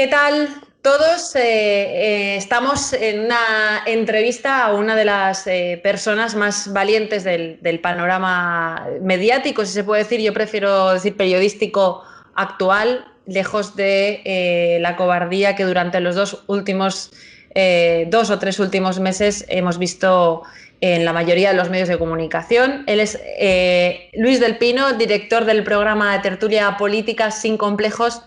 ¿Qué tal todos? Estamos en una entrevista a una de las personas más valientes del panorama mediático, si se puede decir. Yo prefiero decir periodístico actual, lejos de la cobardía que durante los dos o tres últimos meses hemos visto en la mayoría de los medios de comunicación. Él es Luis del Pino, director del programa de tertulia política Sin Complejos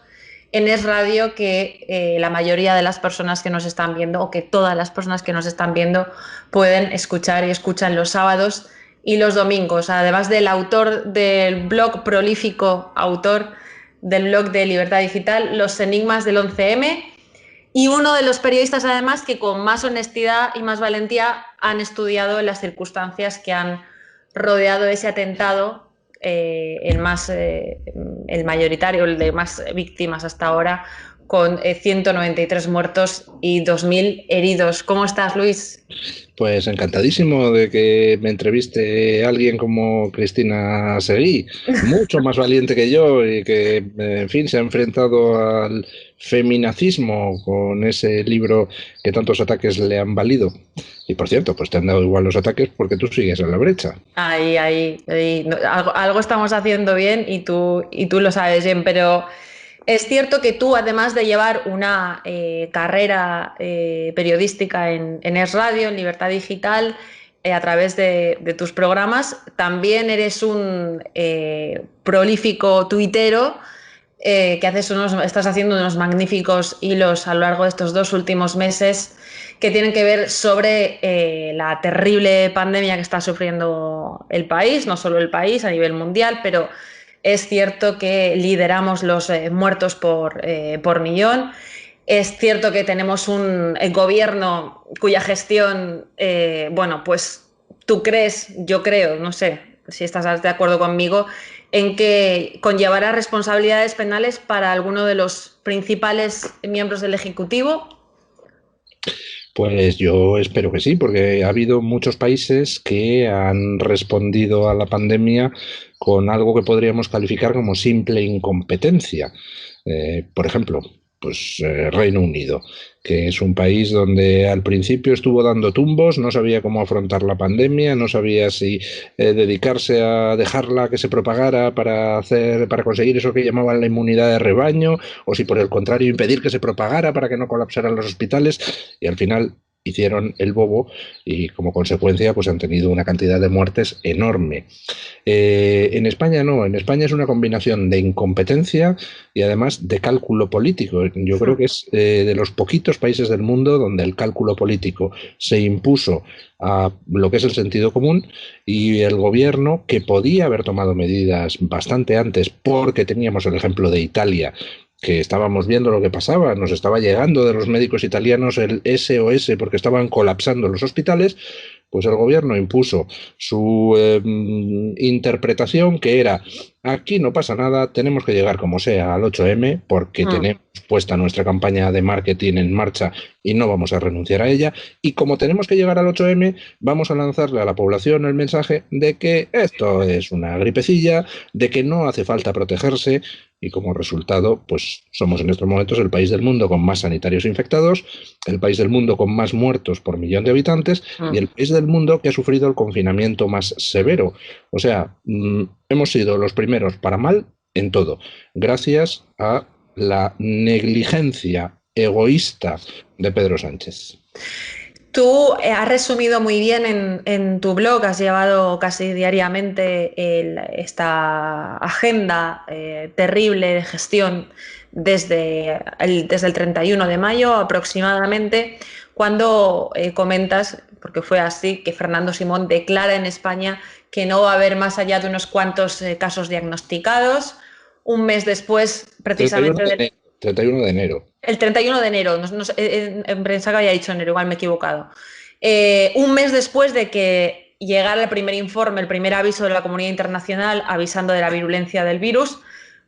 en Es Radio, que la mayoría de las personas que nos están viendo, o que todas las personas que nos están viendo, pueden escuchar y escuchan los sábados y los domingos. Además del autor del blog, prolífico autor del blog de Libertad Digital, Los Enigmas del 11M, y uno de los periodistas, además, que con más honestidad y más valentía han estudiado las circunstancias que han rodeado ese atentado, el mayoritario, el de más víctimas hasta ahora, con 193 muertos y 2.000 heridos. ¿Cómo estás, Luis? Pues encantadísimo de que me entreviste alguien como Cristina Seguí, mucho más valiente que yo y que, en fin, se ha enfrentado al feminacismo con ese libro que tantos ataques le han valido. Y por cierto, pues te han dado igual los ataques porque tú sigues en la brecha. Ahí. No, algo estamos haciendo bien y tú lo sabes bien, pero es cierto que tú, además de llevar una carrera periodística en Es Radio, en Libertad Digital, a través de tus programas, también eres un prolífico tuitero que estás haciendo unos magníficos hilos a lo largo de estos dos últimos meses que tienen que ver sobre la terrible pandemia que está sufriendo el país, no solo el país, a nivel mundial, pero es cierto que lideramos los muertos por millón. Es cierto que tenemos un gobierno cuya gestión, pues tú crees, yo creo, no sé si estás de acuerdo conmigo, en que conllevará responsabilidades penales para alguno de los principales miembros del Ejecutivo. Pues yo espero que sí, porque ha habido muchos países que han respondido a la pandemia con algo que podríamos calificar como simple incompetencia. Por ejemplo, Reino Unido, que es un país donde al principio estuvo dando tumbos, no sabía cómo afrontar la pandemia, no sabía si dedicarse a dejarla que se propagara para conseguir eso que llamaban la inmunidad de rebaño, o si por el contrario impedir que se propagara para que no colapsaran los hospitales, y al final hicieron el bobo y como consecuencia pues han tenido una cantidad de muertes enorme. En España no, en España es una combinación de incompetencia y además de cálculo político. Yo creo que es de los poquitos países del mundo donde el cálculo político se impuso a lo que es el sentido común, y el gobierno, que podía haber tomado medidas bastante antes porque teníamos el ejemplo de Italia, que estábamos viendo lo que pasaba, nos estaba llegando de los médicos italianos el SOS porque estaban colapsando los hospitales, pues el gobierno impuso su interpretación, que era: aquí no pasa nada, tenemos que llegar como sea al 8M porque tenemos puesta nuestra campaña de marketing en marcha y no vamos a renunciar a ella, y como tenemos que llegar al 8M, vamos a lanzarle a la población el mensaje de que esto es una gripecilla, de que no hace falta protegerse. Y como resultado, pues somos en estos momentos el país del mundo con más sanitarios infectados, el país del mundo con más muertos por millón de habitantes y el país del mundo que ha sufrido el confinamiento más severo. O sea, hemos sido los primeros para mal en todo, gracias a la negligencia egoísta de Pedro Sánchez. Tú has resumido muy bien en tu blog, has llevado casi diariamente esta agenda terrible de gestión desde el 31 de mayo aproximadamente, cuando comentas, porque fue así, que Fernando Simón declara en España que no va a haber más allá de unos cuantos casos diagnosticados. Un mes después, precisamente... 31 de enero. El 31 de enero, pensaba que había dicho enero, igual me he equivocado. Un mes después de que llegara el primer informe, el primer aviso de la comunidad internacional avisando de la virulencia del virus,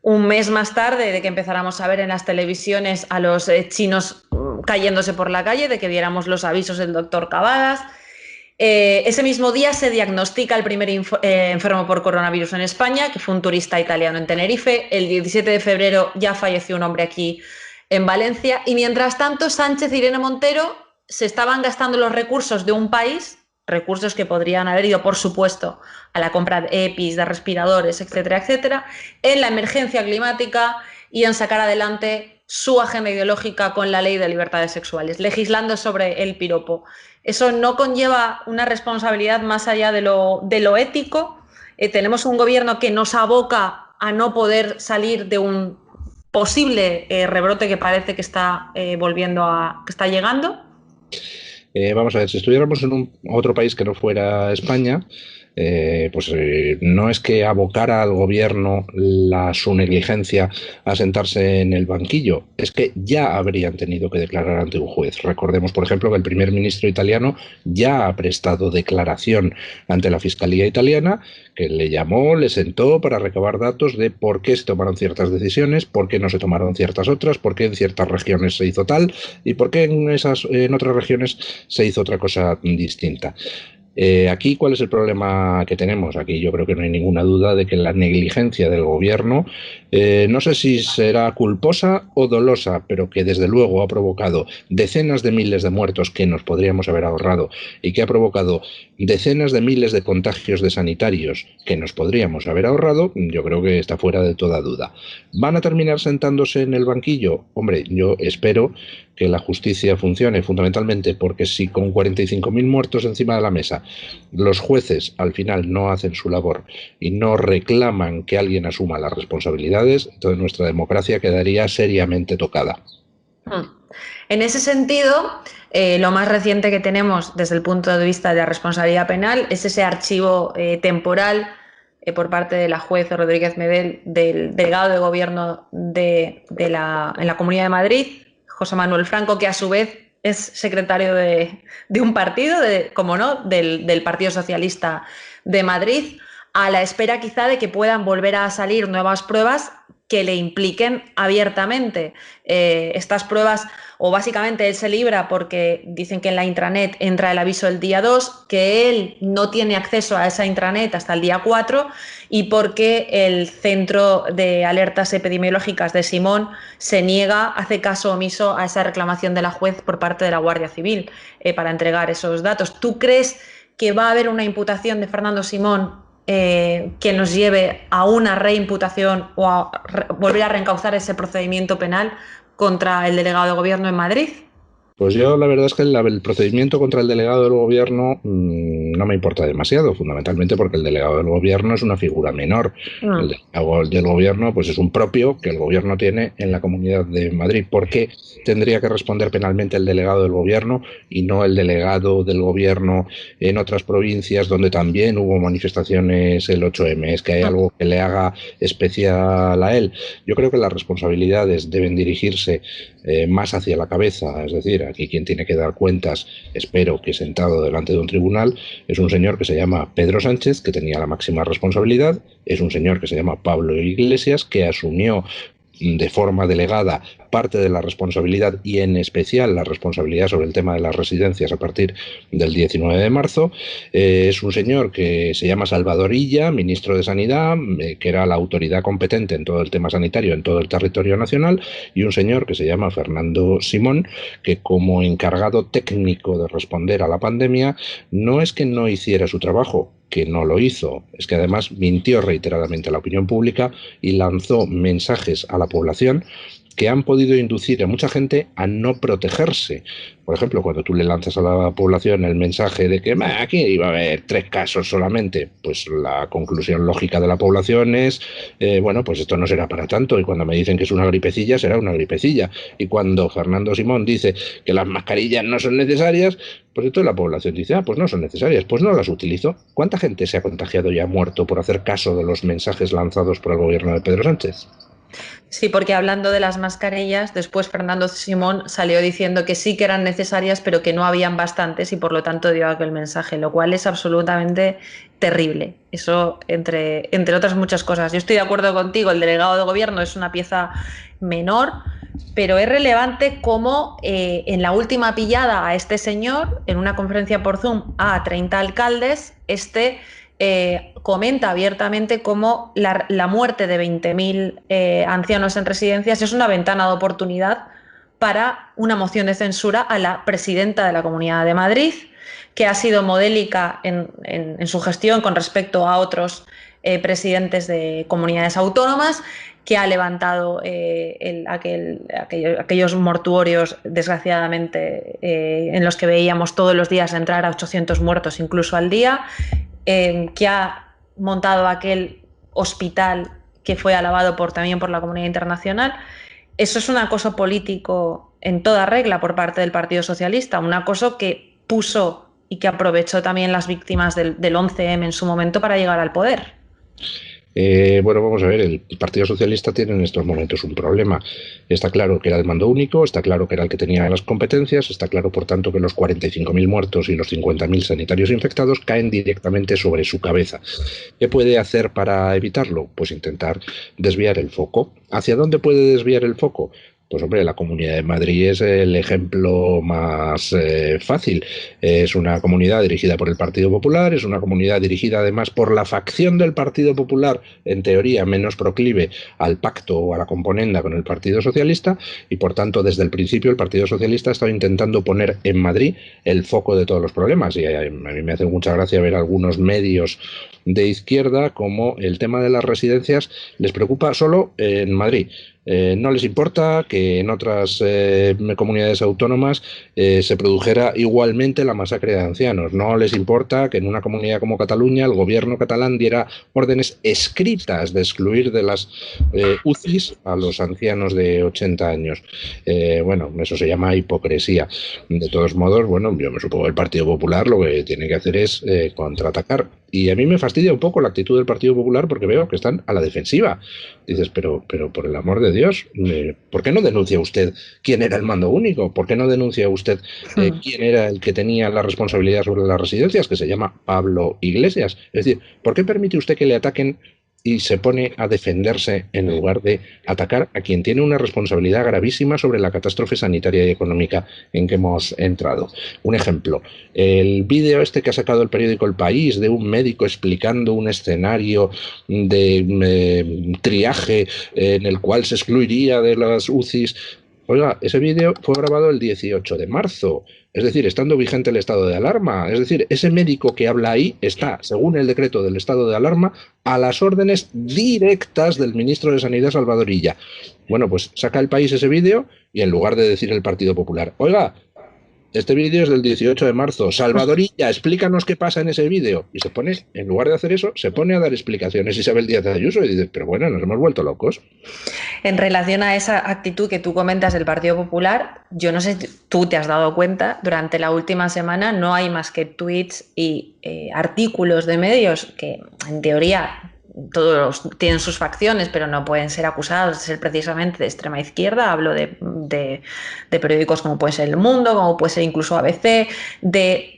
un mes más tarde de que empezáramos a ver en las televisiones a los chinos cayéndose por la calle, de que viéramos los avisos del doctor Cavadas. Ese mismo día se diagnostica el primer enfermo por coronavirus en España, que fue un turista italiano en Tenerife. El 17 de febrero ya falleció un hombre aquí en Valencia, y mientras tanto Sánchez e Irene Montero se estaban gastando los recursos de un país, recursos que podrían haber ido, por supuesto, a la compra de EPIs, de respiradores, etcétera, etcétera, en la emergencia climática y en sacar adelante su agenda ideológica con la ley de libertades sexuales, legislando sobre el piropo. Eso no conlleva una responsabilidad más allá de lo ético. Tenemos un gobierno que nos aboca a no poder salir de un posible rebrote que parece que está que está llegando. Vamos a ver, si estuviéramos en otro país que no fuera España, no es que abocara al gobierno su negligencia a sentarse en el banquillo, es que ya habrían tenido que declarar ante un juez. Recordemos, por ejemplo, que el primer ministro italiano ya ha prestado declaración ante la Fiscalía italiana, que le llamó, le sentó para recabar datos de por qué se tomaron ciertas decisiones, por qué no se tomaron ciertas otras, por qué en ciertas regiones se hizo tal y por qué en otras regiones se hizo otra cosa distinta. Aquí, ¿cuál es el problema que tenemos? Aquí yo creo que no hay ninguna duda de que la negligencia del gobierno, no sé si será culposa o dolosa, pero que desde luego ha provocado decenas de miles de muertos que nos podríamos haber ahorrado y que ha provocado decenas de miles de contagios de sanitarios que nos podríamos haber ahorrado, yo creo que está fuera de toda duda. ¿Van a terminar sentándose en el banquillo? Hombre, yo espero que la justicia funcione, fundamentalmente porque si con 45.000 muertos encima de la mesa los jueces al final no hacen su labor y no reclaman que alguien asuma las responsabilidades, entonces nuestra democracia quedaría seriamente tocada. En ese sentido, lo más reciente que tenemos desde el punto de vista de la responsabilidad penal es ese archivo temporal por parte de la juez Rodríguez Medel del delegado de gobierno en la Comunidad de Madrid, José Manuel Franco, que a su vez es secretario de un partido, como no, del Partido Socialista de Madrid, a la espera quizá de que puedan volver a salir nuevas pruebas que le impliquen abiertamente. Estas pruebas, o básicamente él se libra porque dicen que en la intranet entra el aviso el día 2, que él no tiene acceso a esa intranet hasta el día 4 y porque el Centro de Alertas Epidemiológicas de Simón se niega, hace caso omiso a esa reclamación de la juez por parte de la Guardia Civil para entregar esos datos. ¿Tú crees que va a haber una imputación de Fernando Simón que nos lleve a una reimputación o a volver a reencauzar ese procedimiento penal contra el delegado de gobierno en Madrid? Pues yo la verdad es que el procedimiento contra el delegado del gobierno no me importa demasiado, fundamentalmente porque el delegado del gobierno es una figura menor. El delegado del gobierno pues es un propio que el gobierno tiene en la Comunidad de Madrid. ¿Por qué tendría que responder penalmente el delegado del gobierno y no el delegado del gobierno en otras provincias donde también hubo manifestaciones el 8M? ¿Es que hay algo que le haga especial a él? Yo creo que las responsabilidades deben dirigirse más hacia la cabeza, es decir, aquí quien tiene que dar cuentas, espero que sentado delante de un tribunal, es un señor que se llama Pedro Sánchez, que tenía la máxima responsabilidad, es un señor que se llama Pablo Iglesias, que asumió de forma delegada parte de la responsabilidad y en especial la responsabilidad sobre el tema de las residencias a partir del 19 de marzo. Es un señor que se llama Salvador Illa, ministro de Sanidad, que era la autoridad competente en todo el tema sanitario en todo el territorio nacional, y un señor que se llama Fernando Simón, que como encargado técnico de responder a la pandemia no es que no hiciera su trabajo, que no lo hizo, es que además mintió reiteradamente a la opinión pública y lanzó mensajes a la población que han podido inducir a mucha gente a no protegerse. Por ejemplo, cuando tú le lanzas a la población el mensaje de que aquí iba a haber 3 casos solamente, pues la conclusión lógica de la población es, pues esto no será para tanto, y cuando me dicen que es una gripecilla, será una gripecilla. Y cuando Fernando Simón dice que las mascarillas no son necesarias, pues entonces la población dice, pues no son necesarias, pues no las utilizo. ¿Cuánta gente se ha contagiado y ha muerto por hacer caso de los mensajes lanzados por el gobierno de Pedro Sánchez? Sí, porque hablando de las mascarillas, después Fernando Simón salió diciendo que sí que eran necesarias, pero que no habían bastantes y por lo tanto dio aquel mensaje, lo cual es absolutamente terrible. Eso, entre otras muchas cosas. Yo estoy de acuerdo contigo, el delegado de gobierno es una pieza menor, pero es relevante cómo en la última pillada a este señor, en una conferencia por Zoom a 30 alcaldes, comenta abiertamente cómo la muerte de 20.000 ancianos en residencias es una ventana de oportunidad para una moción de censura a la presidenta de la Comunidad de Madrid, que ha sido modélica en su gestión con respecto a otros presidentes de comunidades autónomas, que ha levantado aquellos mortuorios, desgraciadamente, en los que veíamos todos los días entrar a 800 muertos incluso al día, que ha montado aquel hospital que fue alabado también por la comunidad internacional. Eso es un acoso político en toda regla por parte del Partido Socialista, un acoso que puso y que aprovechó también las víctimas del 11M en su momento para llegar al poder. Bueno, vamos a ver, el Partido Socialista tiene en estos momentos un problema. Está claro que era de mando único, está claro que era el que tenía las competencias, está claro, por tanto, que los 45.000 muertos y los 50.000 sanitarios infectados caen directamente sobre su cabeza. ¿Qué puede hacer para evitarlo? Pues intentar desviar el foco. ¿Hacia dónde puede desviar el foco? Pues hombre, la Comunidad de Madrid es el ejemplo más fácil. Es una comunidad dirigida por el Partido Popular, es una comunidad dirigida además por la facción del Partido Popular, en teoría menos proclive al pacto o a la componenda con el Partido Socialista, y por tanto desde el principio el Partido Socialista ha estado intentando poner en Madrid el foco de todos los problemas. Y a mí me hace mucha gracia ver algunos medios de izquierda como el tema de las residencias les preocupa solo en Madrid. No les importa que en otras comunidades autónomas se produjera igualmente la masacre de ancianos. No les importa que en una comunidad como Cataluña el gobierno catalán diera órdenes escritas de excluir de las UCIs a los ancianos de 80 años. Bueno, eso se llama hipocresía. De todos modos, bueno, yo me supongo que el Partido Popular lo que tiene que hacer es contraatacar. Y a mí me fastidia un poco la actitud del Partido Popular porque veo que están a la defensiva. Dices, pero por el amor de Dios, ¿por qué no denuncia usted quién era el mando único? ¿Por qué no denuncia usted quién era el que tenía la responsabilidad sobre las residencias, que se llama Pablo Iglesias? Es decir, ¿por qué permite usted que le ataquen y se pone a defenderse en lugar de atacar a quien tiene una responsabilidad gravísima sobre la catástrofe sanitaria y económica en que hemos entrado? Un ejemplo, el vídeo este que ha sacado el periódico El País de un médico explicando un escenario de triaje en el cual se excluiría de las UCIs. Oiga, ese vídeo fue grabado el 18 de marzo, es decir, estando vigente el estado de alarma. Es decir, ese médico que habla ahí está, según el decreto del estado de alarma, a las órdenes directas del ministro de Sanidad, Salvador Illa. Bueno, pues saca El País ese vídeo y en lugar de decir el Partido Popular, oiga, este vídeo es del 18 de marzo. Salvador Illa, explícanos qué pasa en ese vídeo. Y se pone, en lugar de hacer eso, se pone a dar explicaciones Isabel Díaz Ayuso y dice, pero bueno, nos hemos vuelto locos. En relación a esa actitud que tú comentas del Partido Popular, yo no sé si tú te has dado cuenta, durante la última semana no hay más que tweets y artículos de medios que, en teoría, todos tienen sus facciones, pero no pueden ser acusados de ser precisamente de extrema izquierda. Hablo de periódicos como puede ser El Mundo, como puede ser incluso ABC, de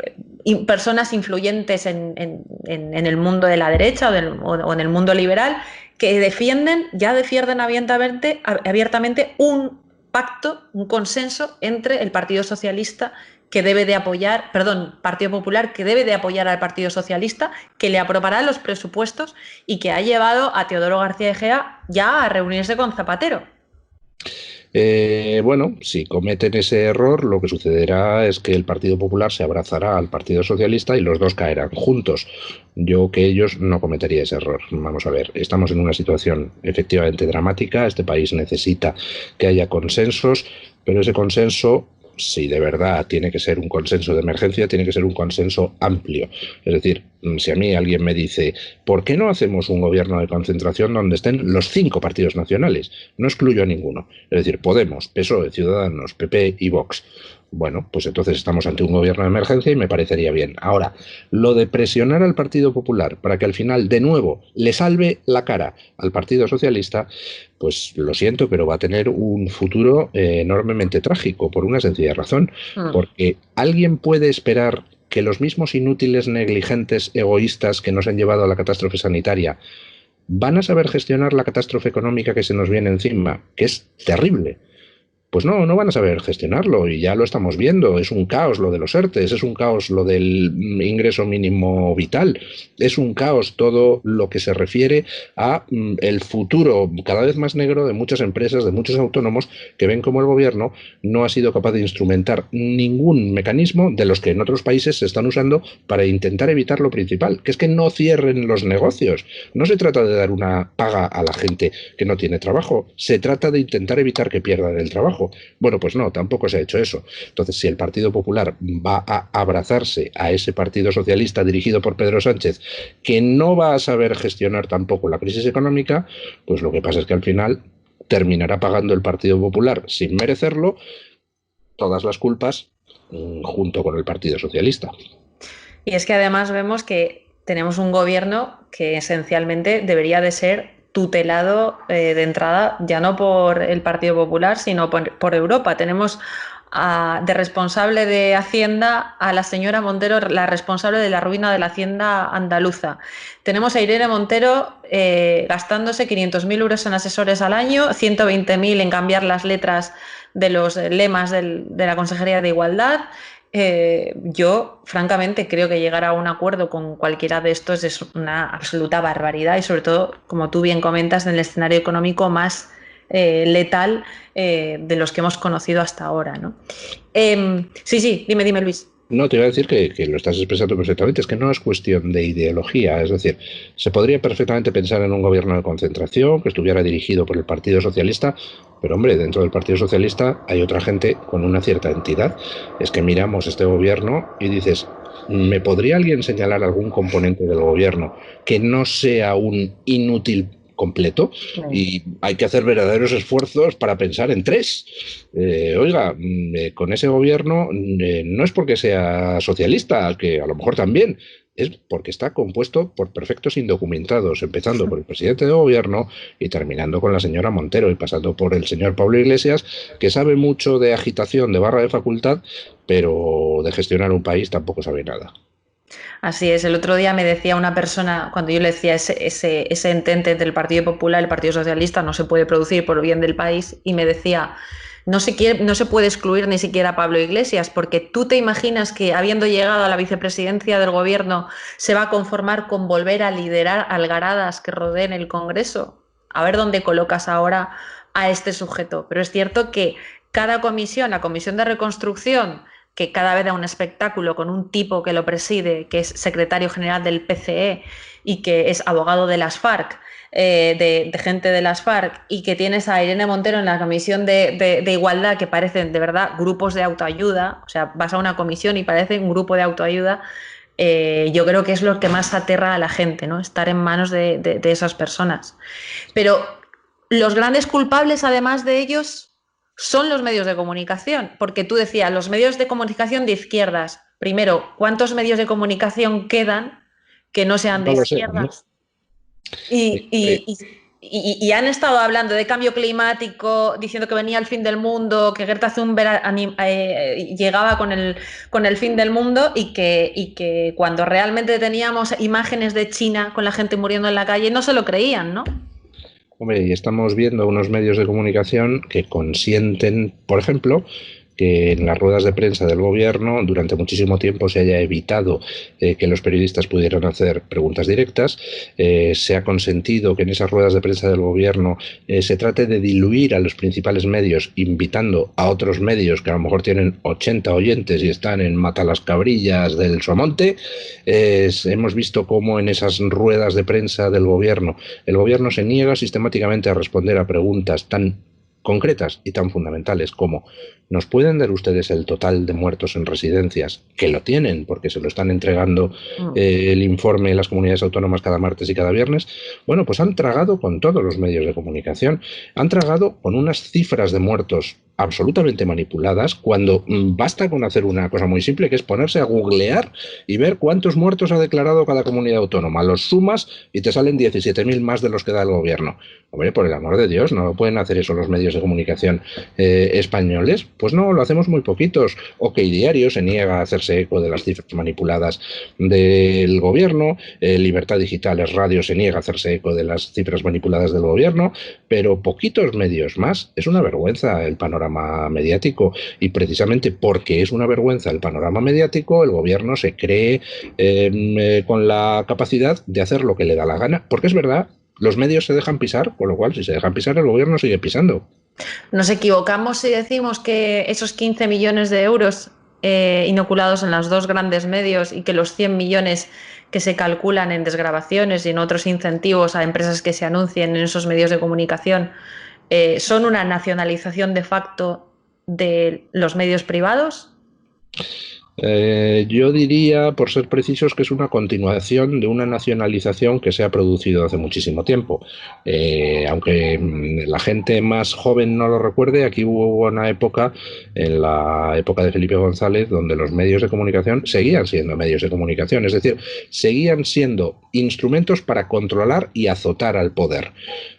personas influyentes en el mundo de la derecha o en el mundo liberal, que ya defienden abiertamente un pacto, un consenso entre el Partido Socialista que debe de apoyar, Partido Popular que debe de apoyar al Partido Socialista, que le aprobará los presupuestos y que ha llevado a Teodoro García Egea ya a reunirse con Zapatero. Bueno, si cometen ese error, lo que sucederá es que el Partido Popular se abrazará al Partido Socialista y los dos caerán juntos. Yo que ellos no cometería ese error. Vamos a ver, estamos en una situación efectivamente dramática, este país necesita que haya consensos, pero ese consenso, si de verdad tiene que ser un consenso de emergencia, tiene que ser un consenso amplio. Es decir, si a mí alguien me dice, ¿por qué no hacemos un gobierno de concentración donde estén los 5 partidos nacionales? No excluyo a ninguno. Es decir, Podemos, PSOE, Ciudadanos, PP y Vox. Bueno, pues entonces estamos ante un gobierno de emergencia y me parecería bien. Ahora, lo de presionar al Partido Popular para que al final, de nuevo, le salve la cara al Partido Socialista, pues lo siento, pero va a tener un futuro enormemente trágico, por una sencilla razón. Porque alguien puede esperar que los mismos inútiles, negligentes, egoístas que nos han llevado a la catástrofe sanitaria van a saber gestionar la catástrofe económica que se nos viene encima, que es terrible. Pues no, no van a saber gestionarlo y ya lo estamos viendo. Es un caos lo de los ERTES, es un caos lo del ingreso mínimo vital, es un caos todo lo que se refiere a el futuro cada vez más negro de muchas empresas, de muchos autónomos que ven como el gobierno no ha sido capaz de instrumentar ningún mecanismo de los que en otros países se están usando para intentar evitar lo principal, que es que no cierren los negocios. No se trata de dar una paga a la gente que no tiene trabajo, se trata de intentar evitar que pierdan el trabajo. Bueno, pues no, tampoco se ha hecho eso. Entonces, si el Partido Popular va a abrazarse a ese Partido Socialista dirigido por Pedro Sánchez, que no va a saber gestionar tampoco la crisis económica, pues lo que pasa es que al final terminará pagando el Partido Popular, sin merecerlo, todas las culpas junto con el Partido Socialista. Y es que además vemos que tenemos un gobierno que esencialmente debería de ser tutelado de entrada, ya no por el Partido Popular, sino por Europa. Tenemos de responsable de Hacienda a la señora Montero, la responsable de la ruina de la Hacienda andaluza. Tenemos a Irene Montero gastándose 500.000 euros en asesores al año, 120.000 en cambiar las letras de los lemas de la Consejería de Igualdad. Yo, francamente, creo que llegar a un acuerdo con cualquiera de estos es una absoluta barbaridad y, sobre todo, como tú bien comentas, en el escenario económico más letal de los que hemos conocido hasta ahora, ¿no? Sí, dime, Luis. No, te iba a decir que lo estás expresando perfectamente, es que no es cuestión de ideología, es decir, se podría perfectamente pensar en un gobierno de concentración que estuviera dirigido por el Partido Socialista, pero hombre, dentro del Partido Socialista hay otra gente con una cierta entidad. Es que miramos este gobierno y dices, ¿me podría alguien señalar algún componente del gobierno que no sea un inútil completo? Y hay que hacer verdaderos esfuerzos para pensar en tres. Oiga, con ese gobierno no es porque sea socialista, que a lo mejor también, es porque está compuesto por perfectos indocumentados, empezando por el presidente de gobierno y terminando con la señora Montero y pasando por el señor Pablo Iglesias, que sabe mucho de agitación de barra de facultad, pero de gestionar un país tampoco sabe nada. Así es, el otro día me decía una persona, cuando yo le decía ese entente entre el Partido Popular y el Partido Socialista no se puede producir por el bien del país, y me decía, no se puede excluir ni siquiera a Pablo Iglesias, porque tú te imaginas que, habiendo llegado a la vicepresidencia del gobierno, se va a conformar con volver a liderar algaradas que rodeen el Congreso. A ver dónde colocas ahora a este sujeto. Pero es cierto que cada comisión, la Comisión de Reconstrucción, que cada vez da un espectáculo con un tipo que lo preside, que es secretario general del PCE y que es abogado de las FARC, de gente de las FARC, y que tienes a Irene Montero en la comisión de igualdad, que parecen de verdad grupos de autoayuda. O sea, vas a una comisión y parece un grupo de autoayuda. Yo creo que es lo que más aterra a la gente, ¿no? Estar en manos de esas personas. Pero los grandes culpables, además de ellos, son los medios de comunicación, porque tú decías, los medios de comunicación de izquierdas. Primero, ¿cuántos medios de comunicación quedan que no sean de izquierdas? Y han estado hablando de cambio climático, diciendo que venía el fin del mundo, que Greta Thunberg llegaba con el fin del mundo, y que cuando realmente teníamos imágenes de China con la gente muriendo en la calle no se lo creían, ¿no? Hombre, y estamos viendo unos medios de comunicación que consienten, por ejemplo, que en las ruedas de prensa del gobierno durante muchísimo tiempo se haya evitado que los periodistas pudieran hacer preguntas directas. Se ha consentido que en esas ruedas de prensa del gobierno se trate de diluir a los principales medios, invitando a otros medios que a lo mejor tienen 80 oyentes y están en Matalascabrillas del Somonte. Hemos visto cómo en esas ruedas de prensa del gobierno, el gobierno se niega sistemáticamente a responder a preguntas tan concretas y tan fundamentales como: ¿nos pueden dar ustedes el total de muertos en residencias? Que lo tienen, porque se lo están entregando el informe de las comunidades autónomas cada martes y cada viernes. Bueno, pues han tragado con todos los medios de comunicación, han tragado con unas cifras de muertos absolutamente manipuladas, cuando basta con hacer una cosa muy simple, que es ponerse a googlear y ver cuántos muertos ha declarado cada comunidad autónoma. Los sumas y te salen 17.000 más de los que da el gobierno. Hombre, por el amor de Dios, ¿no pueden hacer eso los medios de comunicación españoles? Pues no, lo hacemos muy poquitos. OK Diario se niega a hacerse eco de las cifras manipuladas del gobierno, Libertad Digital es Radio se niega a hacerse eco de las cifras manipuladas del gobierno, pero poquitos medios más. Es una vergüenza el panorama panorama mediático, y precisamente porque es una vergüenza el panorama mediático, el gobierno se cree con la capacidad de hacer lo que le da la gana, porque es verdad, los medios se dejan pisar, con lo cual si se dejan pisar el gobierno sigue pisando. Nos equivocamos si decimos que esos 15 millones de euros inoculados en los dos grandes medios y que los 100 millones que se calculan en desgravaciones y en otros incentivos a empresas que se anuncien en esos medios de comunicación son una nacionalización de facto de los medios privados. Yo diría, por ser precisos, que es una continuación de una nacionalización que se ha producido hace muchísimo tiempo. Aunque la gente más joven no lo recuerde, aquí hubo una época, en la época de Felipe González, donde los medios de comunicación seguían siendo medios de comunicación, es decir, seguían siendo instrumentos para controlar y azotar al poder,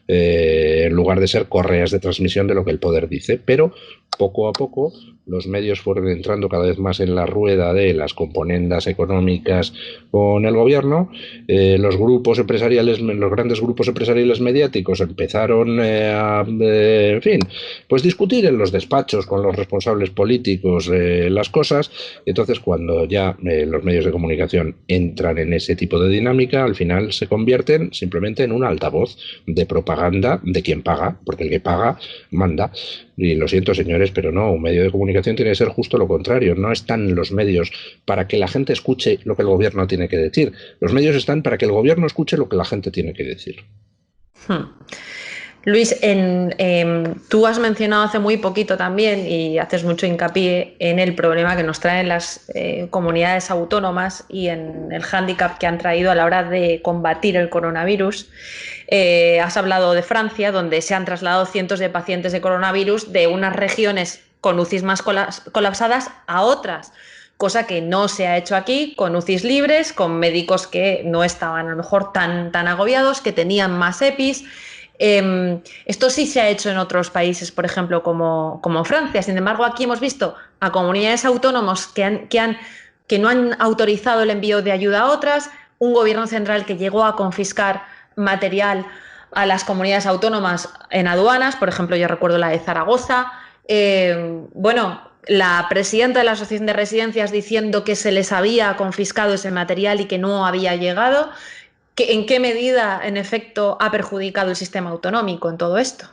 en lugar de ser correas de transmisión de lo que el poder dice. Pero poco a poco los medios fueron entrando cada vez más en la rueda de las componendas económicas con el gobierno. Los grupos empresariales, los grandes grupos empresariales mediáticos empezaron en fin, pues discutir en los despachos con los responsables políticos las cosas. Entonces, cuando ya los medios de comunicación entran en ese tipo de dinámica, al final se convierten simplemente en un altavoz de propaganda de quien paga, porque el que paga manda. Y lo siento, señores, pero no, un medio de comunicación tiene que ser justo lo contrario. No están los medios para que la gente escuche lo que el gobierno tiene que decir. Los medios están para que el gobierno escuche lo que la gente tiene que decir. Luis, tú has mencionado hace muy poquito también y haces mucho hincapié en el problema que nos traen las comunidades autónomas y en el hándicap que han traído a la hora de combatir el coronavirus. Has hablado de Francia, donde se han trasladado cientos de pacientes de coronavirus de unas regiones con UCIs más colapsadas a otras, cosa que no se ha hecho aquí, con UCIs libres, con médicos que no estaban a lo mejor tan agobiados, que tenían más EPIs. Esto sí se ha hecho en otros países, por ejemplo, como Francia. Sin embargo, aquí hemos visto a comunidades autónomas que no han autorizado el envío de ayuda a otras, un gobierno central que llegó a confiscar material a las comunidades autónomas en aduanas, por ejemplo, yo recuerdo la de Zaragoza. La presidenta de la Asociación de Residencias diciendo que se les había confiscado ese material y que no había llegado. ¿En qué medida, en efecto, ha perjudicado el sistema autonómico en todo esto?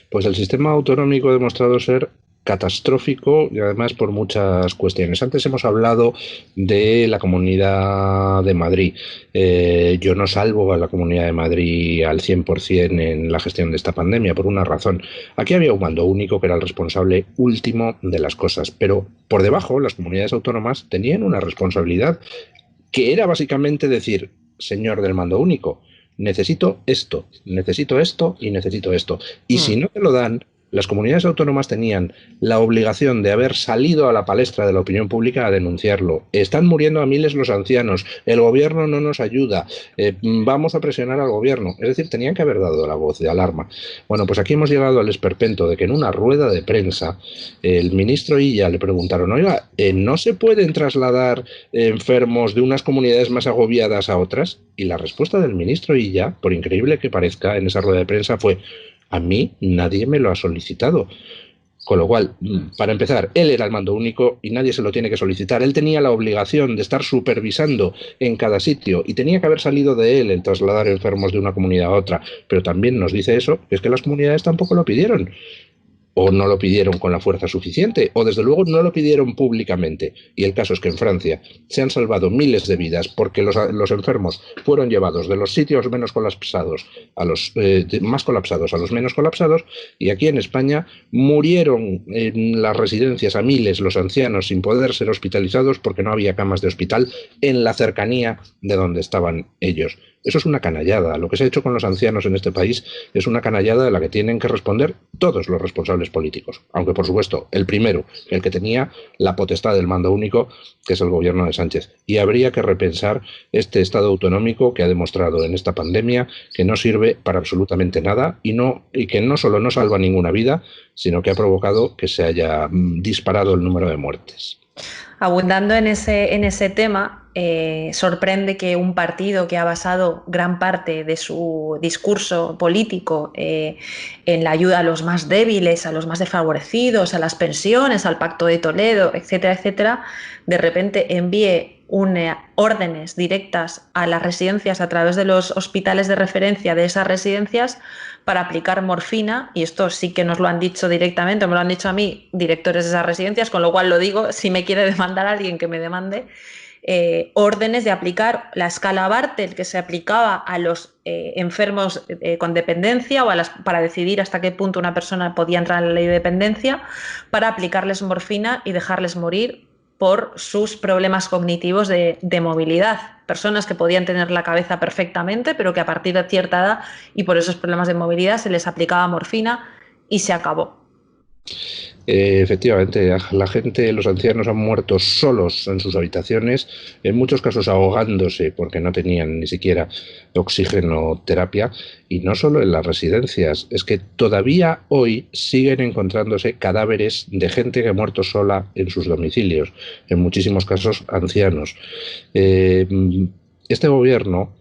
Pues el sistema autonómico ha demostrado ser catastrófico y además por muchas cuestiones. Antes hemos hablado de la Comunidad de Madrid. Yo no salvo a la Comunidad de Madrid al 100% en la gestión de esta pandemia por una razón. Aquí había un mando único que era el responsable último de las cosas, pero por debajo las comunidades autónomas tenían una responsabilidad que era básicamente decir: señor del mando único, necesito esto y necesito esto. Y si no te lo dan, las comunidades autónomas tenían la obligación de haber salido a la palestra de la opinión pública a denunciarlo. Están muriendo a miles los ancianos, el gobierno no nos ayuda, vamos a presionar al gobierno. Es decir, tenían que haber dado la voz de alarma. Bueno, pues aquí hemos llegado al esperpento de que en una rueda de prensa el ministro Illa le preguntaron: oiga, ¿no se pueden trasladar enfermos de unas comunidades más agobiadas a otras? Y la respuesta del ministro Illa, por increíble que parezca, en esa rueda de prensa fue: a mí nadie me lo ha solicitado. Con lo cual, para empezar, él era el mando único y nadie se lo tiene que solicitar. Él tenía la obligación de estar supervisando en cada sitio y tenía que haber salido de él el trasladar enfermos de una comunidad a otra. Pero también nos dice eso, que es que las comunidades tampoco lo pidieron. O no lo pidieron con la fuerza suficiente, o desde luego no lo pidieron públicamente. Y el caso es que en Francia se han salvado miles de vidas porque los enfermos fueron llevados de los sitios menos colapsados a los más colapsados a los menos colapsados, y aquí en España murieron en las residencias a miles los ancianos sin poder ser hospitalizados porque no había camas de hospital en la cercanía de donde estaban ellos. Eso es una canallada. Lo que se ha hecho con los ancianos en este país es una canallada de la que tienen que responder todos los responsables políticos. Aunque, por supuesto, el primero, el que tenía la potestad del mando único, que es el gobierno de Sánchez. Y habría que repensar este Estado autonómico que ha demostrado en esta pandemia que no sirve para absolutamente nada y que no solo no salva ninguna vida, sino que ha provocado que se haya disparado el número de muertes. Abundando en ese tema, sorprende que un partido que ha basado gran parte de su discurso político en la ayuda a los más débiles, a los más desfavorecidos, a las pensiones, al Pacto de Toledo, etcétera, etcétera, de repente envíe órdenes directas a las residencias a través de los hospitales de referencia de esas residencias para aplicar morfina, y esto sí que nos lo han dicho directamente, me lo han dicho a mí directores de esas residencias, con lo cual lo digo, si me quiere demandar a alguien que me demande, órdenes de aplicar la escala Bartel que se aplicaba a los enfermos con dependencia o para decidir hasta qué punto una persona podía entrar en la ley de dependencia, para aplicarles morfina y dejarles morir por sus problemas cognitivos de movilidad. Personas que podían tener la cabeza perfectamente, pero que a partir de cierta edad y por esos problemas de movilidad se les aplicaba morfina y se acabó. Efectivamente, la gente, los ancianos han muerto solos en sus habitaciones, en muchos casos ahogándose porque no tenían ni siquiera oxigenoterapia, y no solo en las residencias, es que todavía hoy siguen encontrándose cadáveres de gente que ha muerto sola en sus domicilios, en muchísimos casos ancianos. Este gobierno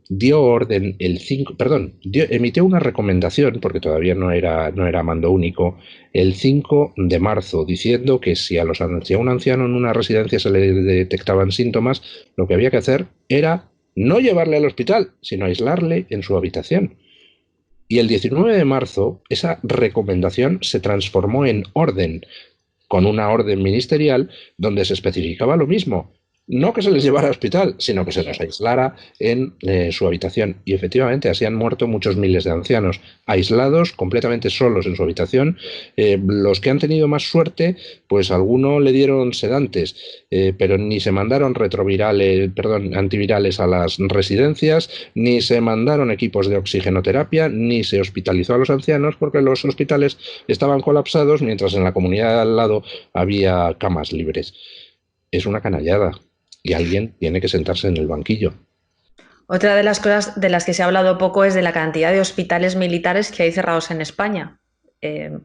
dio orden emitió una recomendación, porque todavía no era mando único, el 5 de marzo, diciendo que si a un anciano en una residencia se le detectaban síntomas, lo que había que hacer era no llevarle al hospital, sino aislarle en su habitación. Y el 19 de marzo, esa recomendación se transformó en orden, con una orden ministerial donde se especificaba lo mismo. No que se les llevara al hospital, sino que se les aislara en su habitación. Y efectivamente, así han muerto muchos miles de ancianos, aislados, completamente solos en su habitación. Los que han tenido más suerte, pues a alguno le dieron sedantes, pero ni se mandaron antivirales a las residencias, ni se mandaron equipos de oxigenoterapia, ni se hospitalizó a los ancianos, porque los hospitales estaban colapsados, mientras en la comunidad de al lado había camas libres. Es una canallada. Y alguien tiene que sentarse en el banquillo. Otra de las cosas de las que se ha hablado poco es de la cantidad de hospitales militares que hay cerrados en España.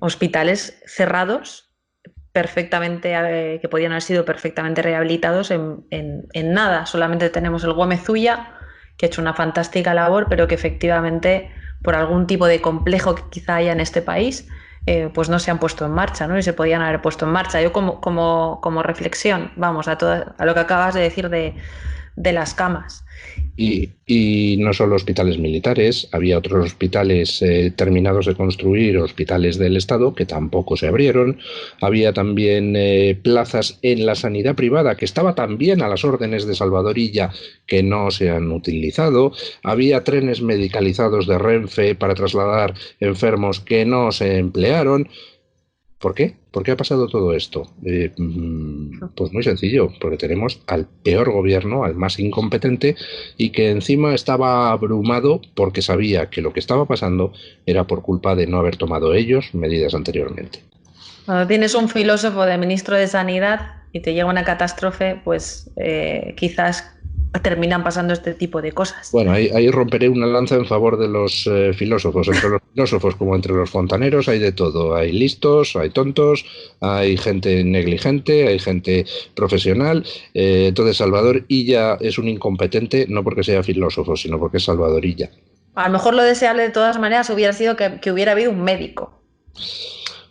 Hospitales cerrados perfectamente, que podían haber sido perfectamente rehabilitados en nada. Solamente tenemos el Gómez Ulla, que ha hecho una fantástica labor, pero que efectivamente, por algún tipo de complejo que quizá haya en este país, pues no se han puesto en marcha, ¿no? Y se podían haber puesto en marcha. Yo como reflexión, vamos, a lo que acabas de decir de las camas. Y no solo hospitales militares, había otros hospitales terminados de construir, hospitales del Estado, que tampoco se abrieron. Había también plazas en la sanidad privada, que estaba también a las órdenes de Salvador Illa, que no se han utilizado. Había trenes medicalizados de Renfe para trasladar enfermos que no se emplearon. ¿Por qué? ¿Por qué ha pasado todo esto? Pues muy sencillo, porque tenemos al peor gobierno, al más incompetente, y que encima estaba abrumado porque sabía que lo que estaba pasando era por culpa de no haber tomado ellos medidas anteriormente. Cuando tienes un filósofo de ministro de Sanidad y te llega una catástrofe, pues quizás terminan pasando este tipo de cosas. Bueno, ahí romperé una lanza en favor de los filósofos. Entre los filósofos como entre los fontaneros hay de todo. Hay listos, hay tontos, hay gente negligente, hay gente profesional. Entonces Salvador Illa es un incompetente, no porque sea filósofo, sino porque es Salvador Illa. A lo mejor lo deseable de todas maneras hubiera sido que hubiera habido un médico.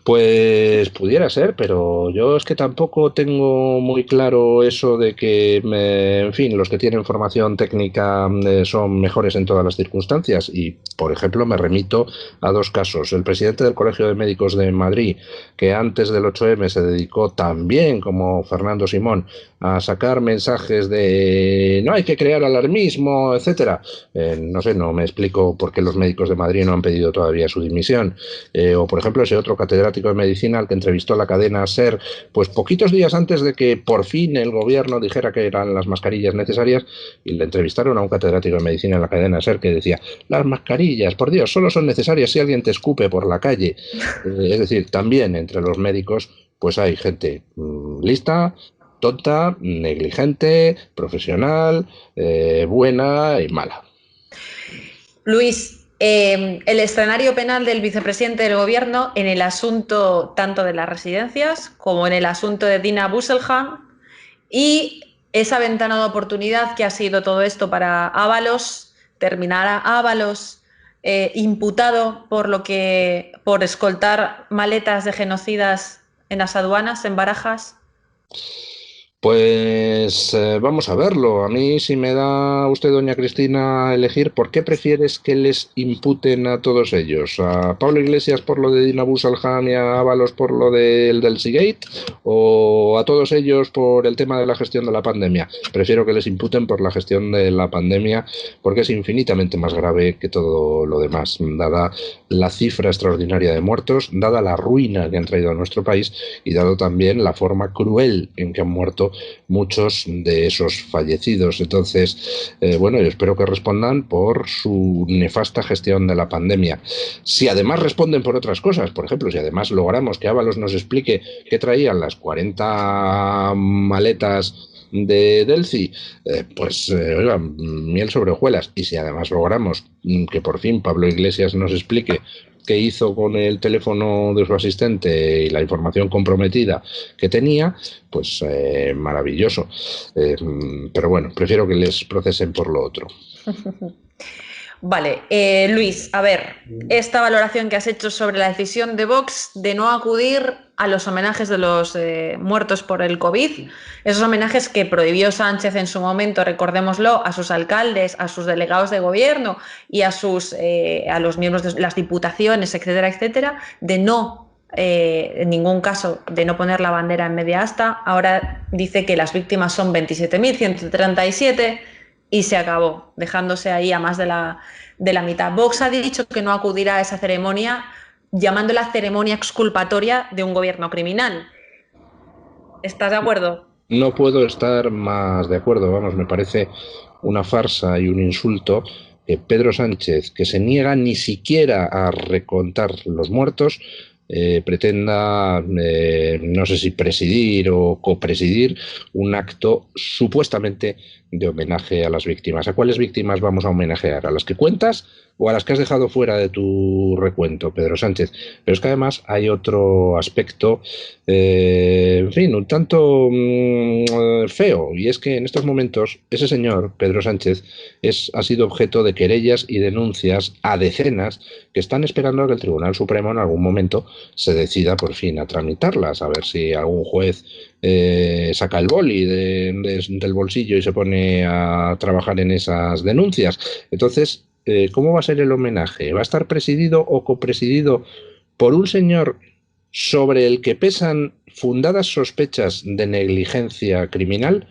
Pues pudiera ser, pero yo es que tampoco tengo muy claro eso de que, en fin, los que tienen formación técnica son mejores en todas las circunstancias. Y, por ejemplo, me remito a dos casos. El presidente del Colegio de Médicos de Madrid, que antes del 8M se dedicó también, como Fernando Simón, a sacar mensajes de no hay que crear alarmismo, etcétera. No sé, no me explico por qué los médicos de Madrid no han pedido todavía su dimisión. O, por ejemplo, ese otro catedrático de medicina al que entrevistó la cadena SER, pues poquitos días antes de que por fin el gobierno dijera que eran las mascarillas necesarias, y le entrevistaron a un catedrático de medicina en la cadena SER que decía, las mascarillas, por Dios, solo son necesarias si alguien te escupe por la calle. Es decir, también entre los médicos pues hay gente lista, tonta, negligente, profesional, buena y mala. Luis, el escenario penal del vicepresidente del gobierno en el asunto tanto de las residencias como en el asunto de Dina Busselham Y esa ventana de oportunidad que ha sido todo esto para Ábalos, terminará Ábalos imputado por escoltar maletas de genocidas en las aduanas, en Barajas. Pues vamos a verlo. A mí, si me da usted, doña Cristina, a elegir, ¿por qué prefieres que les imputen a todos ellos? ¿A Pablo Iglesias por lo de Dina Busalham y a Ábalos por lo del Seagate? ¿O a todos ellos por el tema de la gestión de la pandemia? Prefiero que les imputen por la gestión de la pandemia porque es infinitamente más grave que todo lo demás, dada la cifra extraordinaria de muertos, dada la ruina que han traído a nuestro país y dado también la forma cruel en que han muerto muchos de esos fallecidos. Entonces, bueno, yo espero que respondan por su nefasta gestión de la pandemia. Si además responden por otras cosas, por ejemplo, si además logramos que Ábalos nos explique qué traían las 40 maletas de Delci, oiga, miel sobre hojuelas. Y si además logramos que por fin Pablo Iglesias nos explique qué hizo con el teléfono de su asistente y la información comprometida que tenía, pues maravilloso. Pero bueno, prefiero que les procesen por lo otro. Vale, Luis, a ver, esta valoración que has hecho sobre la decisión de Vox de no acudir a los homenajes de los muertos por el COVID, esos homenajes que prohibió Sánchez en su momento, recordémoslo, a sus alcaldes, a sus delegados de gobierno y a los miembros de las diputaciones, etcétera, etcétera, de no en ningún caso de no poner la bandera en media asta. Ahora dice que las víctimas son 27.137 y se acabó, dejándose ahí a más de la mitad. Vox ha dicho que no acudirá a esa ceremonia, llamándola ceremonia exculpatoria de un gobierno criminal. ¿Estás de acuerdo? No puedo estar más de acuerdo, vamos, me parece una farsa y un insulto que Pedro Sánchez, que se niega ni siquiera a recontar los muertos, pretenda, no sé si presidir o copresidir un acto supuestamente de homenaje a las víctimas. ¿A cuáles víctimas vamos a homenajear? ¿A las que cuentas o a las que has dejado fuera de tu recuento, Pedro Sánchez? Pero es que además hay otro aspecto, en fin, un tanto feo, y es que en estos momentos ese señor, Pedro Sánchez, ha sido objeto de querellas y denuncias a decenas que están esperando a que el Tribunal Supremo en algún momento se decida por fin a tramitarlas, a ver si algún juez saca el boli del bolsillo y se pone a trabajar en esas denuncias. Entonces, ¿cómo va a ser el homenaje? ¿Va a estar presidido o copresidido por un señor sobre el que pesan fundadas sospechas de negligencia criminal?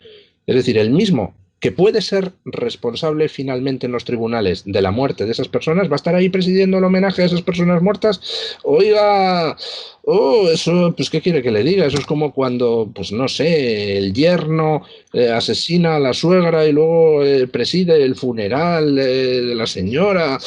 Es decir, el mismo que puede ser responsable finalmente en los tribunales de la muerte de esas personas, va a estar ahí presidiendo el homenaje a esas personas muertas. Oiga, eso, pues ¿qué quiere que le diga? Eso es como cuando, pues no sé, el yerno asesina a la suegra y luego preside el funeral de la señora.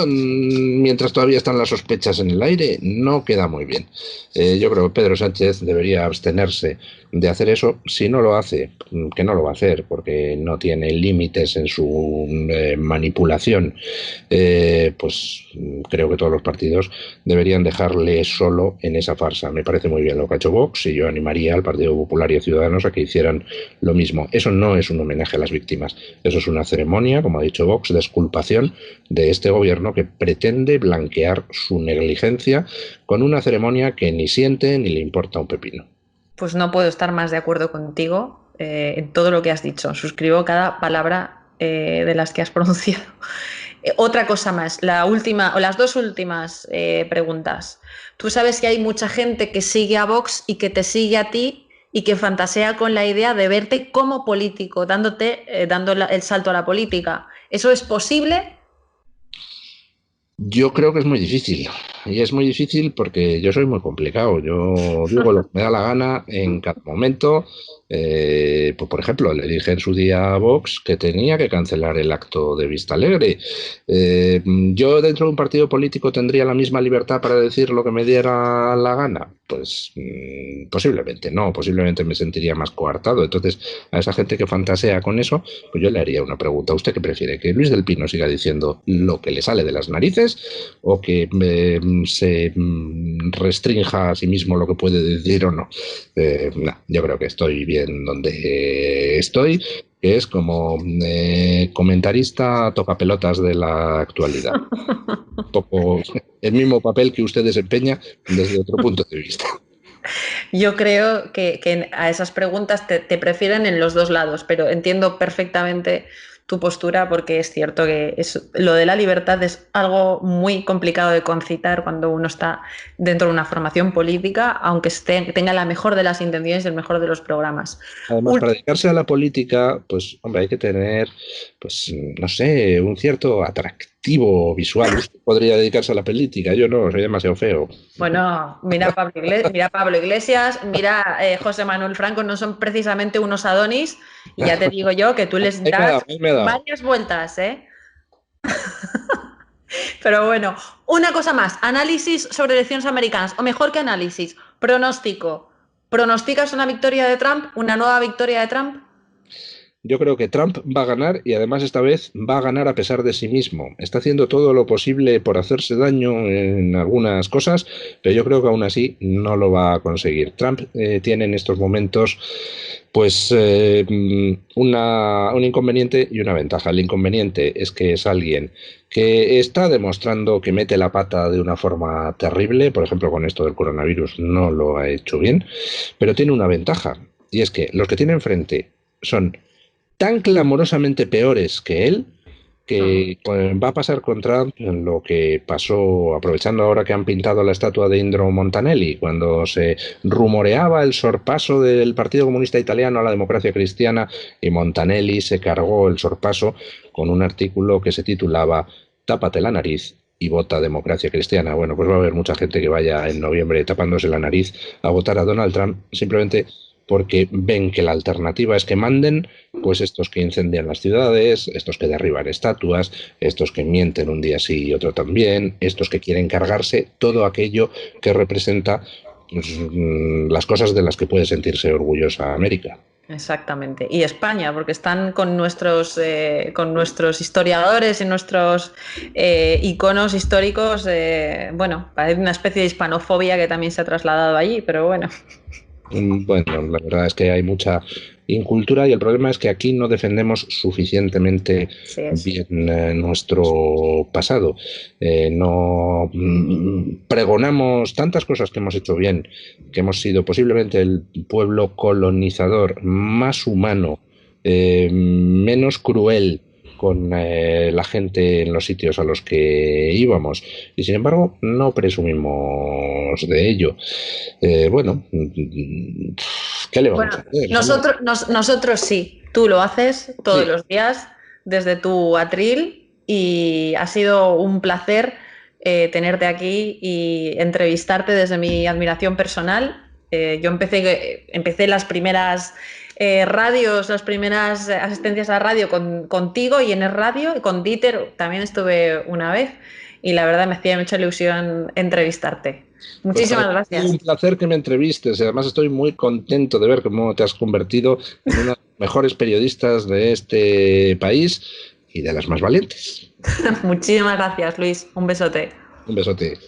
Mientras todavía están las sospechas en el aire, no queda muy bien. Yo creo que Pedro Sánchez debería abstenerse de hacer eso. Si no lo hace, que no lo va a hacer, porque no tiene límites en su manipulación, pues creo que todos los partidos deberían dejarle solo en esa farsa. Me parece muy bien lo que ha hecho Vox y yo animaría al Partido Popular y a Ciudadanos a que hicieran lo mismo. Eso no es un homenaje a las víctimas, eso es una ceremonia, como ha dicho Vox, de exculpación de este gobierno que pretende blanquear su negligencia con una ceremonia que ni siente ni le importa un pepino. Pues no puedo estar más de acuerdo contigo en todo lo que has dicho. Suscribo cada palabra de las que has pronunciado. Otra cosa más, la última o las dos últimas preguntas. Tú sabes que hay mucha gente que sigue a Vox y que te sigue a ti y que fantasea con la idea de verte como político, dando el salto a la política. ¿Eso es posible? Yo creo que es muy difícil. Y es muy difícil porque yo soy muy complicado. Yo digo lo que me da la gana en cada momento. Pues por ejemplo, le dije en su día a Vox que tenía que cancelar el acto de Vista Alegre. ¿Yo dentro de un partido político tendría la misma libertad para decir lo que me diera la gana? Pues posiblemente no, posiblemente me sentiría más coartado. Entonces, a esa gente que fantasea con eso, pues yo le haría una pregunta. ¿Usted qué prefiere? ¿Que Luis del Pino siga diciendo lo que le sale de las narices o que se restrinja a sí mismo lo que puede decir o no. Yo creo que estoy bien donde estoy, que es como comentarista tocapelotas de la actualidad. Un poco el mismo papel que usted desempeña desde otro punto de vista. Yo creo que a esas preguntas te prefieren en los dos lados, pero entiendo perfectamente tu postura porque es cierto que lo de la libertad es algo muy complicado de concitar cuando uno está dentro de una formación política, aunque tenga la mejor de las intenciones y el mejor de los programas. Además, para dedicarse a la política, pues, hombre, hay que tener, pues, no sé, un cierto atractivo visual. Usted podría dedicarse a la política, yo no, soy demasiado feo. Bueno, mira Pablo Iglesias, mira José Manuel Franco, no son precisamente unos Adonis, y ya te digo yo que tú les das varias vueltas, ¿eh? Pero bueno, una cosa más, análisis sobre elecciones americanas, o mejor que análisis, pronóstico. ¿Pronosticas una victoria de Trump, una nueva victoria de Trump? Yo creo que Trump va a ganar y además esta vez va a ganar a pesar de sí mismo. Está haciendo todo lo posible por hacerse daño en algunas cosas, pero yo creo que aún así no lo va a conseguir. Trump tiene en estos momentos pues un inconveniente y una ventaja. El inconveniente es que es alguien que está demostrando que mete la pata de una forma terrible, por ejemplo con esto del coronavirus no lo ha hecho bien, pero tiene una ventaja y es que los que tiene enfrente son tan clamorosamente peores que él, que va a pasar con Trump lo que pasó, aprovechando ahora que han pintado la estatua de Indro Montanelli, cuando se rumoreaba el sorpaso del Partido Comunista Italiano a la democracia cristiana, y Montanelli se cargó el sorpaso con un artículo que se titulaba "Tápate la nariz y vota democracia cristiana". Bueno, pues va a haber mucha gente que vaya en noviembre tapándose la nariz a votar a Donald Trump, simplemente porque ven que la alternativa es que manden pues estos que incendian las ciudades, estos que derriban estatuas, estos que mienten un día sí y otro también, estos que quieren cargarse todo aquello que representa pues, las cosas de las que puede sentirse orgullosa América. Exactamente. Y España, porque están con nuestros historiadores y nuestros iconos históricos. Bueno, parece una especie de hispanofobia que también se ha trasladado allí, pero bueno. Bueno, la verdad es que hay mucha incultura y el problema es que aquí no defendemos suficientemente bien nuestro pasado. No pregonamos tantas cosas que hemos hecho bien, que hemos sido posiblemente el pueblo colonizador más humano, menos cruel con la gente en los sitios a los que íbamos, y sin embargo no presumimos de ello. Bueno, ¿qué le vamos a hacer? Nosotros sí, tú lo haces todos los días desde tu atril y ha sido un placer tenerte aquí y entrevistarte desde mi admiración personal. Yo empecé las primeras radios, las primeras asistencias a radio contigo y en el radio, y con Dieter también estuve una vez y la verdad me hacía mucha ilusión entrevistarte. Muchísimas gracias. Es un placer que me entrevistes y además estoy muy contento de ver cómo te has convertido en una de las mejores periodistas de este país y de las más valientes. Muchísimas gracias, Luis. Un besote. Un besote.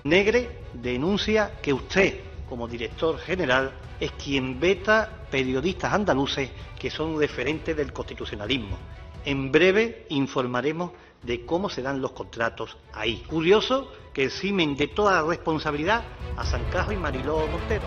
Negre denuncia que usted, como director general, es quien veta periodistas andaluces que son referentes del constitucionalismo. En breve informaremos de cómo se dan los contratos ahí. Curioso que eximen de toda responsabilidad a Sancajo y Mariló Montero.